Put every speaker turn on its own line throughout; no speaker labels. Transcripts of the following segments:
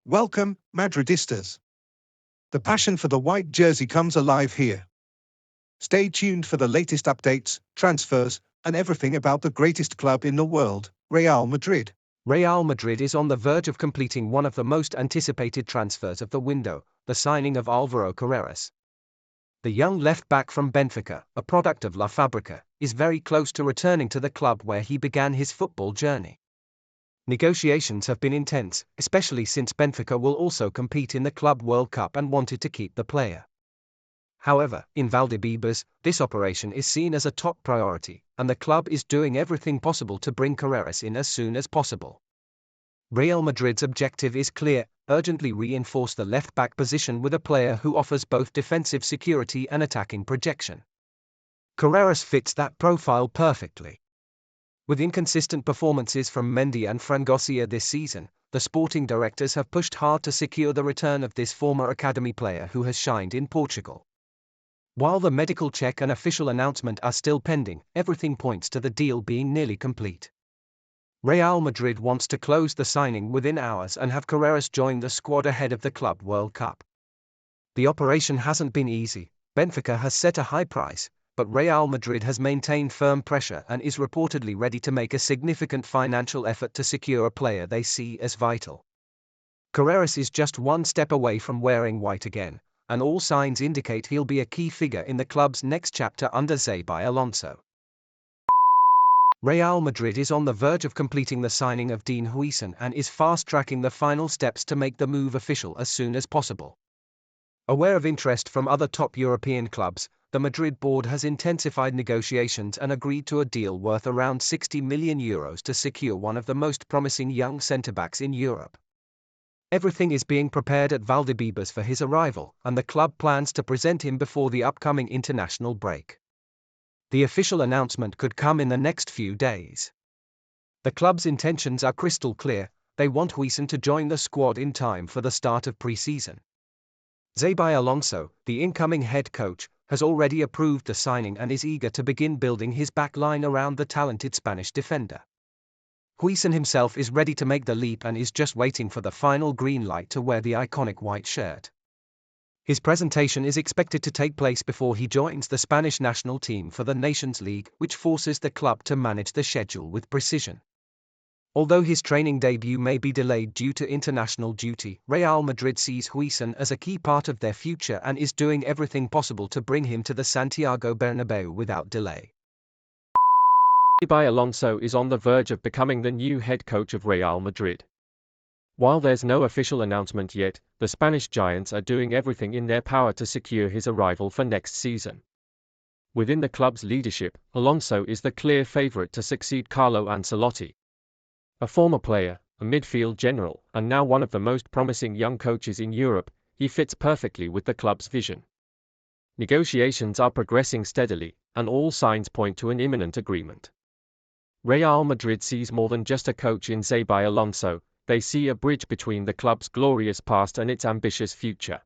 Welcome, Madridistas. The passion for the white jersey comes alive here. Stay tuned for the latest updates, transfers, and everything about the greatest club in the world, Real Madrid.
Real Madrid is on the verge of completing one of the most anticipated transfers of the window, the signing of Alvaro Carreras. The young left-back from Benfica, a product of La Fábrica, is very close to returning to the club where he began his football journey. Negotiations have been intense, especially since Benfica will also compete in the Club World Cup and wanted to keep the player. However, in Valdebebas, this operation is seen as a top priority, and the club is doing everything possible to bring Carreras in as soon as possible. Real Madrid's objective is clear: urgently reinforce the left-back position with a player who offers both defensive security and attacking projection. Carreras fits that profile perfectly. With inconsistent performances from Mendy and Frangosia this season, the sporting directors have pushed hard to secure the return of this former academy player who has shined in Portugal. While the medical check and official announcement are still pending, everything points to the deal being nearly complete. Real Madrid wants to close the signing within hours and have Carreras join the squad ahead of the Club World Cup. The operation hasn't been easy. Benfica has set a high price, but Real Madrid has maintained firm pressure and is reportedly ready to make a significant financial effort to secure a player they see as vital. Carreras is just one step away from wearing white again, and all signs indicate he'll be a key figure in the club's next chapter under Xabi Alonso. Real Madrid is on the verge of completing the signing of Huisan and is fast-tracking the final steps to make the move official as soon as possible. Aware of interest from other top European clubs, the Madrid board has intensified negotiations and agreed to a deal worth around €60 million to secure one of the most promising young centre-backs in Europe. Everything is being prepared at Valdebebas for his arrival, and the club plans to present him before the upcoming international break. The official announcement could come in the next few days. The club's intentions are crystal clear: they want Huisan to join the squad in time for the start of pre-season. Xabi Alonso, the incoming head coach, has already approved the signing and is eager to begin building his backline around the talented Spanish defender. Huisan himself is ready to make the leap and is just waiting for the final green light to wear the iconic white shirt. His presentation is expected to take place before he joins the Spanish national team for the Nations League, which forces the club to manage the schedule with precision. Although his training debut may be delayed due to international duty, Real Madrid sees Huisan as a key part of their future and is doing everything possible to bring him to the Santiago Bernabeu without delay.
Xabi Alonso is on the verge of becoming the new head coach of Real Madrid. While there's no official announcement yet, the Spanish giants are doing everything in their power to secure his arrival for next season. Within the club's leadership, Alonso is the clear favorite to succeed Carlo Ancelotti. A former player, a midfield general, and now one of the most promising young coaches in Europe, he fits perfectly with the club's vision. Negotiations are progressing steadily, and all signs point to an imminent agreement. Real Madrid sees more than just a coach in Xabi Alonso; they see a bridge between the club's glorious past and its ambitious future.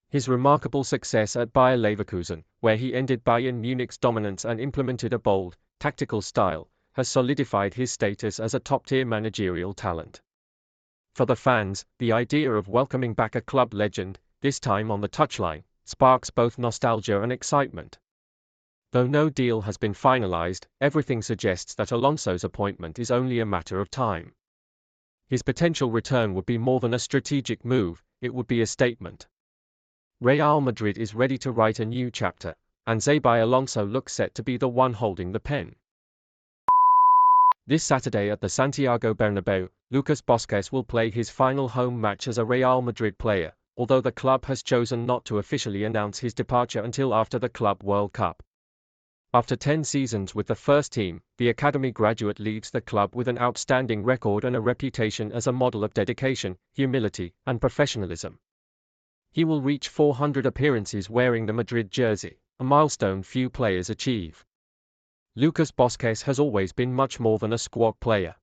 His remarkable success at Bayer Leverkusen, where he ended Bayern Munich's dominance and implemented a bold, tactical style, has solidified his status as a top-tier managerial talent. For the fans, the idea of welcoming back a club legend, this time on the touchline, sparks both nostalgia and excitement. Though no deal has been finalized, everything suggests that Alonso's appointment is only a matter of time. His potential return would be more than a strategic move; it would be a statement. Real Madrid is ready to write a new chapter, and Xabi Alonso looks set to be the one holding the pen. This Saturday at the Santiago Bernabeu, Lucas Vazquez will play his final home match as a Real Madrid player, although the club has chosen not to officially announce his departure until after the Club World Cup. After 10 seasons with the first team, the academy graduate leaves the club with an outstanding record and a reputation as a model of dedication, humility, and professionalism. He will reach 400 appearances wearing the Madrid jersey, a milestone few players achieve. Lucas Vazquez has always been much more than a squad player.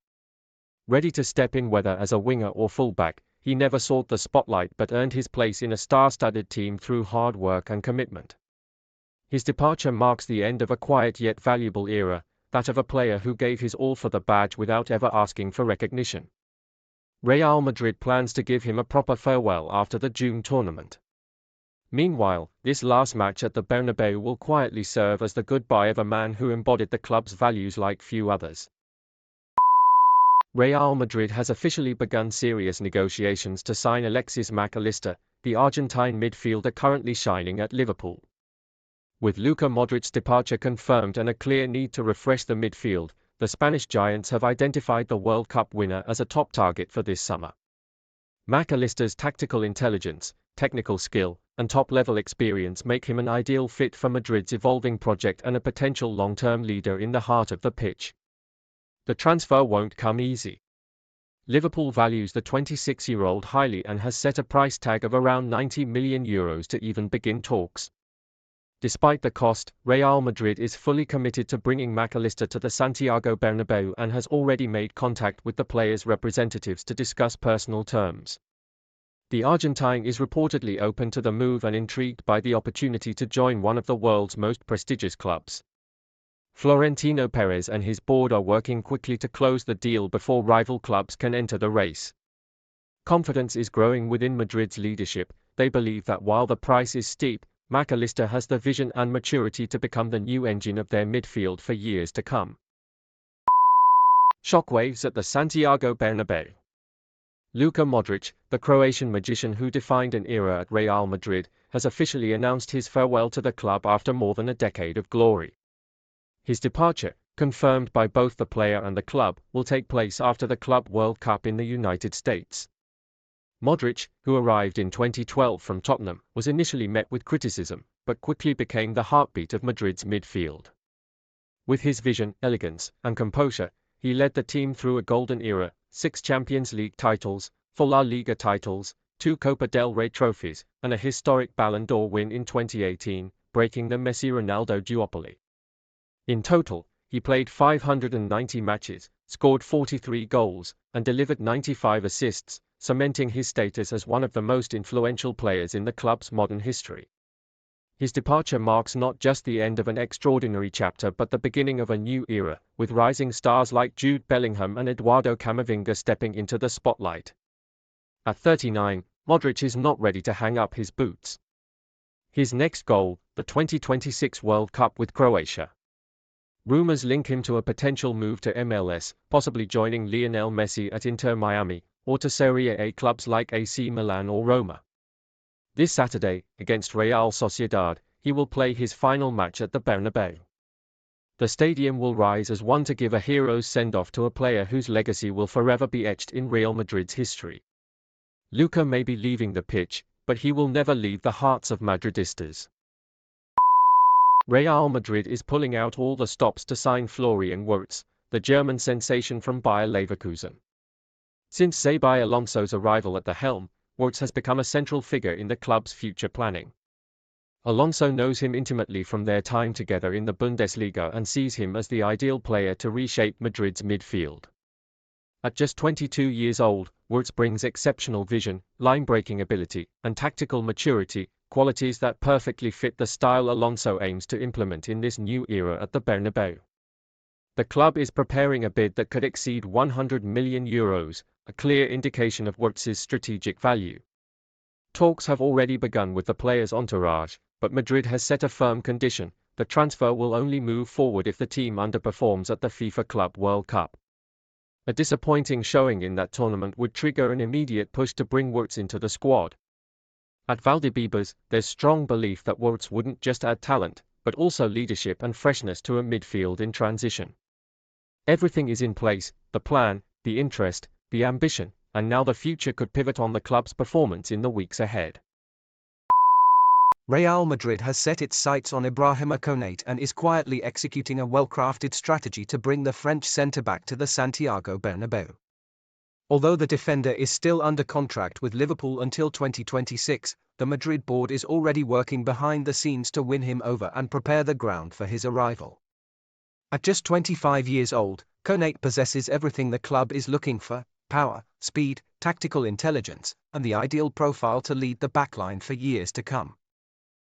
Ready to step in whether as a winger or fullback, he never sought the spotlight but earned his place in a star-studded team through hard work and commitment. His departure marks the end of a quiet yet valuable era, that of a player who gave his all for the badge without ever asking for recognition. Real Madrid plans to give him a proper farewell after the June tournament. Meanwhile, this last match at the Bernabeu will quietly serve as the goodbye of a man who embodied the club's values like few others. Real Madrid has officially begun serious negotiations to sign Alexis Allister, the Argentine midfielder currently shining at Liverpool. With Luka Modric's departure confirmed and a clear need to refresh the midfield, the Spanish giants have identified the World Cup winner as a top target for this summer. Allister's tactical intelligence, technical skill, and top-level experience make him an ideal fit for Madrid's evolving project and a potential long-term leader in the heart of the pitch. The transfer won't come easy. Liverpool values the 26-year-old highly and has set a price tag of around €90 million to even begin talks. Despite the cost, Real Madrid is fully committed to bringing Allister to the Santiago Bernabeu and has already made contact with the player's representatives to discuss personal terms. The Argentine is reportedly open to the move and intrigued by the opportunity to join one of the world's most prestigious clubs. Florentino Perez and his board are working quickly to close the deal before rival clubs can enter the race. Confidence is growing within Madrid's leadership. They believe that while the price is steep, Allister has the vision and maturity to become the new engine of their midfield for years to come. Shockwaves at the Santiago Bernabeu. Luka Modric, the Croatian magician who defined an era at Real Madrid, has officially announced his farewell to the club after more than a decade of glory. His departure, confirmed by both the player and the club, will take place after the Club World Cup in the United States. Modric, who arrived in 2012 from Tottenham, was initially met with criticism, but quickly became the heartbeat of Madrid's midfield. With his vision, elegance, and composure, he led the team through a golden era, 6 Champions League titles, 4 La Liga titles, 2 Copa del Rey trophies, and a historic Ballon d'Or win in 2018, breaking the Messi-Ronaldo duopoly. In total, he played 590 matches, scored 43 goals, and delivered 95 assists, cementing his status as one of the most influential players in the club's modern history. His departure marks not just the end of an extraordinary chapter but the beginning of a new era, with rising stars like Jude Bellingham and Eduardo Camavinga stepping into the spotlight. At 39, Modric is not ready to hang up his boots. His next goal, the 2026 World Cup with Croatia. Rumors link him to a potential move to MLS, possibly joining Lionel Messi at Inter Miami, or to Serie A clubs like AC Milan or Roma. This Saturday, against Real Sociedad, he will play his final match at the Bernabeu. The stadium will rise as one to give a hero's send-off to a player whose legacy will forever be etched in Real Madrid's history. Luka may be leaving the pitch, but he will never leave the hearts of Madridistas. Real Madrid is pulling out all the stops to sign Florian Wirtz, the German sensation from Bayer Leverkusen. Since Xabi Alonso's arrival at the helm, Wirtz has become a central figure in the club's future planning. Alonso knows him intimately from their time together in the Bundesliga and sees him as the ideal player to reshape Madrid's midfield. At just 22 years old, Wirtz brings exceptional vision, line-breaking ability, and tactical maturity, qualities that perfectly fit the style Alonso aims to implement in this new era at the Bernabeu. The club is preparing a bid that could exceed €100 million, a clear indication of Wirtz's strategic value. Talks have already begun with the player's entourage, but Madrid has set a firm condition: the transfer will only move forward if the team underperforms at the FIFA Club World Cup. A disappointing showing in that tournament would trigger an immediate push to bring Wirtz into the squad. At Valdebebas, there's strong belief that Wirtz wouldn't just add talent, but also leadership and freshness to a midfield in transition. Everything is in place: the plan, the interest, the ambition, and now the future could pivot on the club's performance in the weeks ahead.
Real Madrid has set its sights on Ibrahima Konate and is quietly executing a well-crafted strategy to bring the French centre-back to the Santiago Bernabeu. Although the defender is still under contract with Liverpool until 2026, the Madrid board is already working behind the scenes to win him over and prepare the ground for his arrival. At just 25 years old, Konate possesses everything the club is looking for: power, speed, tactical intelligence, and the ideal profile to lead the backline for years to come.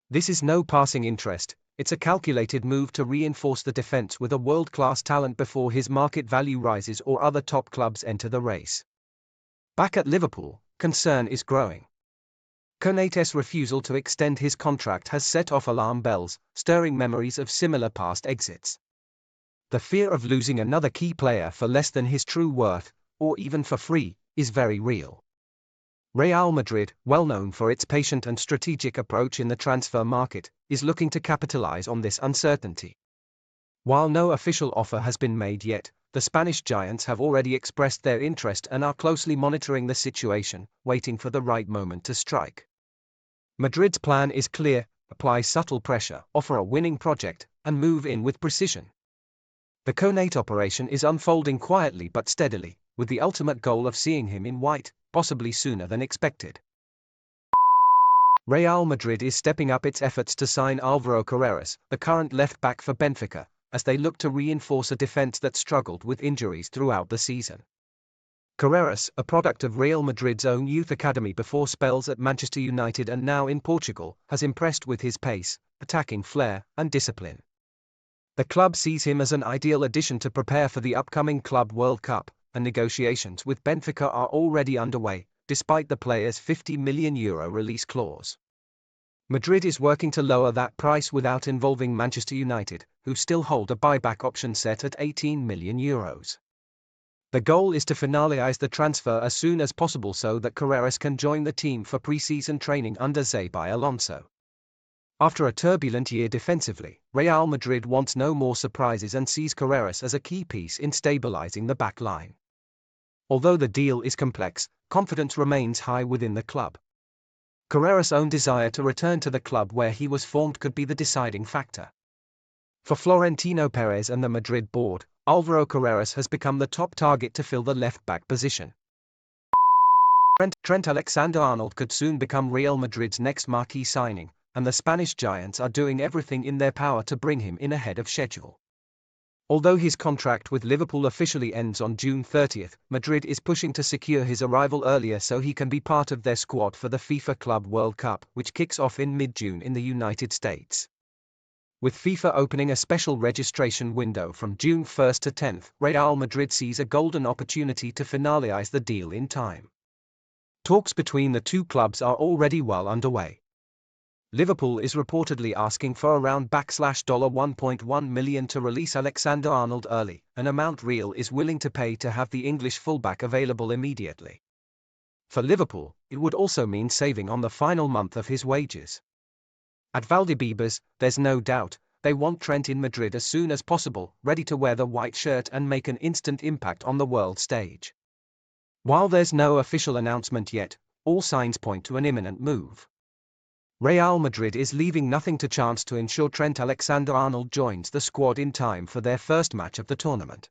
This is no passing interest, it's a calculated move to reinforce the defense with a world-class talent before his market value rises or other top clubs enter the race. Back at Liverpool, concern is growing. Konate's refusal to extend his contract has set off alarm bells, stirring memories of similar past exits. The fear of losing another key player for less than his true worth, or even for free, is very real. Real Madrid, well known for its patient and strategic approach in the transfer market, is looking to capitalize on this uncertainty. While no official offer has been made yet, the Spanish giants have already expressed their interest and are closely monitoring the situation, waiting for the right moment to strike. Madrid's plan is clear: apply subtle pressure, offer a winning project, and move in with precision. The Konate operation is unfolding quietly but steadily, with the ultimate goal of seeing him in white, possibly sooner than expected. Real Madrid is stepping up its efforts to sign Alvaro Carreras, the current left-back for Benfica, as they look to reinforce a defense that struggled with injuries throughout the season. Carreras, a product of Real Madrid's own youth academy before spells at Manchester United and now in Portugal, has impressed with his pace, attacking flair, and discipline. The club sees him as an ideal addition to prepare for the upcoming Club World Cup, and negotiations with Benfica are already underway, despite the player's €50 million release clause. Madrid is working to lower that price without involving Manchester United, who still hold a buyback option set at €18 million. The goal is to finalize the transfer as soon as possible so that Carreras can join the team for pre-season training under Xabi Alonso. After a turbulent year defensively, Real Madrid wants no more surprises and sees Carreras as a key piece in stabilizing the back line. Although the deal is complex, confidence remains high within the club. Carreras' own desire to return to the club where he was formed could be the deciding factor. For Florentino Perez and the Madrid board, Alvaro Carreras has become the top target to fill the left-back position. Trent Alexander-Arnold could soon become Real Madrid's next marquee signing, and the Spanish giants are doing everything in their power to bring him in ahead of schedule. Although his contract with Liverpool officially ends on June 30, Madrid is pushing to secure his arrival earlier so he can be part of their squad for the FIFA Club World Cup, which kicks off in mid-June in the United States. With FIFA opening a special registration window from June 1 to 10, Real Madrid sees a golden opportunity to finalize the deal in time. Talks between the two clubs are already well underway. Liverpool is reportedly asking for around $1.1 million to release Alexander-Arnold early, an amount Real is willing to pay to have the English fullback available immediately. For Liverpool, it would also mean saving on the final month of his wages. At Valdebebas, there's no doubt, they want Trent in Madrid as soon as possible, ready to wear the white shirt and make an instant impact on the world stage. While there's no official announcement yet, all signs point to an imminent move. Real Madrid is leaving nothing to chance to ensure Trent Alexander-Arnold joins the squad in time for their first match of the tournament.